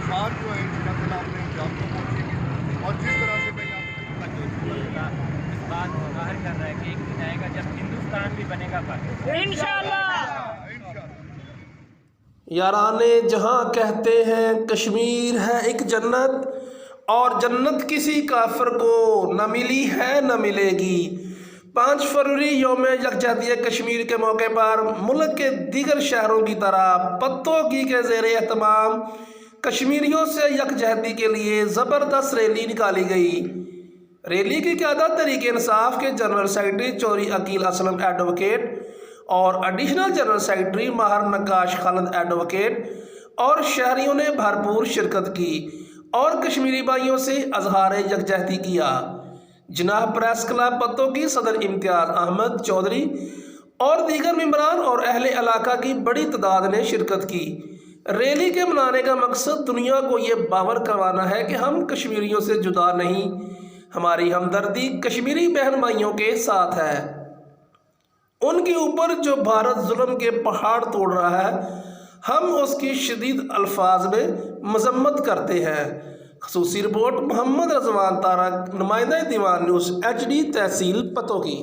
इंतजार जो है इंशाअल्लाह अपने अंजाम को पहुँचेंगे। और जिस तरह से मैं यहाँ इस बात को जाहिर कर रहा है कि एक दिन आएगा जब हिंदुस्तान भी बनेगा पाकिस्तान इंशाअल्लाह। याराने जहाँ कहते हैं कश्मीर है एक जन्नत, और जन्नत किसी काफिर को न मिली है न मिलेगी। 5 फरवरी यौम यकजहती कश्मीर के मौके पर मुल्क के दीगर शहरों की तरह पत्तों के ज़ेर एहतमाम कश्मीरियों से यकजहती के लिए ज़बरदस्त रैली निकाली गई। रैली की क़यादत तहरीक इंसाफ के general secretary Chaudhry Aqeel Aslam advocate और additional general secretary Mahar Naqqash Khalid advocate और शहरियों ने भरपूर शिरकत की और कश्मीरी भाइयों से अजहार यकजहती किया। जनाब प्रेस क्लब पत्तों की सदर इम्तियाज़ अहमद चौधरी और दीगर मेंबरान और अहले इलाका की बड़ी तादाद ने शिरकत की। रैली के मनाने का मकसद दुनिया को ये बावर करवाना है कि हम कश्मीरियों से जुदा नहीं, हमारी हमदर्दी कश्मीरी बहन भाइयों के साथ है। उनके ऊपर जो भारत जुल्म के पहाड़ तोड़ रहा है, हम उसकी शदीद अल्फाज में मजम्मत करते हैं। खसूसी रिपोर्ट मोहम्मद रजवान तारक, नुमाइंदा दीवान न्यूज़ HD तहसील पत्तों की।